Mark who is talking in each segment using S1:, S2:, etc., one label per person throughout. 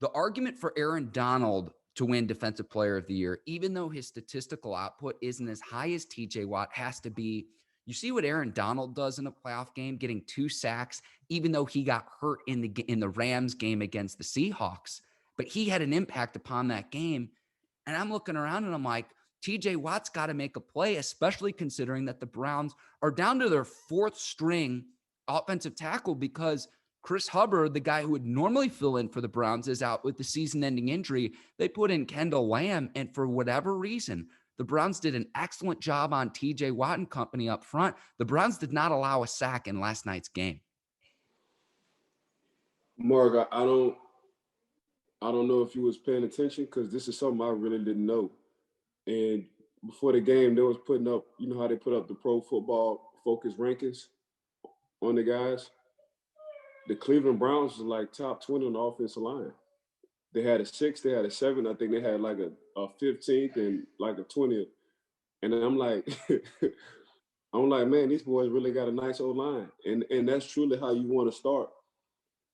S1: The argument for Aaron Donald to win Defensive Player of the Year, even though his statistical output isn't as high as TJ Watt, has to be you see what Aaron Donald does in a playoff game, getting 2 sacks, even though he got hurt in the Rams game against the Seahawks. But he had an impact upon that game. And I'm looking around and I'm like, TJ Watt's got to make a play, especially considering that the Browns are down to their fourth string offensive tackle because Chris Hubbard, the guy who would normally fill in for the Browns, is out with the season-ending injury. They put in Kendall Lamm, and for whatever reason, the Browns did an excellent job on TJ Watt and company up front. The Browns did not allow a sack in last night's game.
S2: Mark, I don't know if you was paying attention because this is something I really didn't know. And before the game, they was putting up, you know how they put up the Pro Football Focus rankings on the guys. The Cleveland Browns was like top 20 on the offensive line. They had a six, they had a seven. I think they had like a 15th and like a 20th. And I'm like, I'm like, man, these boys really got a nice old line. And that's truly how you want to start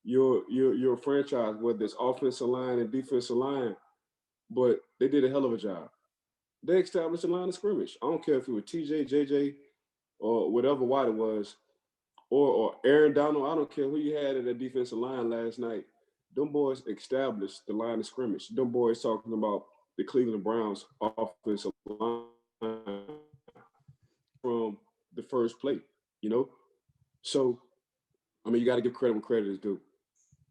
S2: your franchise, whether it's offensive line and defensive line. But they did a hell of a job. They established a line of scrimmage. I don't care if it was TJ, JJ, or whatever Watt it was, or Aaron Donald. I don't care who you had at the defensive line last night. Them boys established the line of scrimmage. Them boys talking about the Cleveland Browns offensive line from the first play, you know? So, I mean, you got to give credit when credit is due.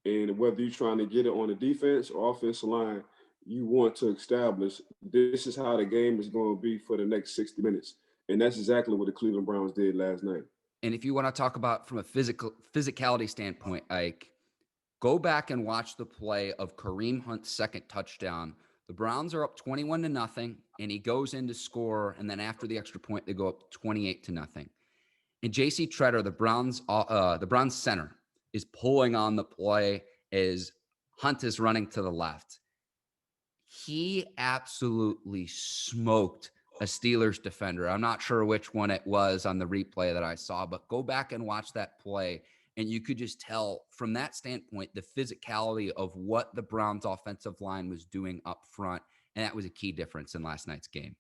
S2: And whether you're trying to get it on the defense or offensive line, you want to establish this is how the game is going to be for the next 60 minutes. And that's exactly what the Cleveland Browns did last night.
S1: And if you want to talk about from a physicality standpoint, Ike, go back and watch the play of Kareem Hunt's second touchdown. The Browns are up 21 to nothing, and he goes in to score. And then after the extra point, they go up 28 to nothing. And J.C. Tretter, the Browns center, is pulling on the play as Hunt is running to the left. He absolutely smoked a Steelers defender. I'm not sure which one it was on the replay that I saw, but go back and watch that play. And you could just tell from that standpoint, the physicality of what the Browns offensive line was doing up front. And that was a key difference in last night's game.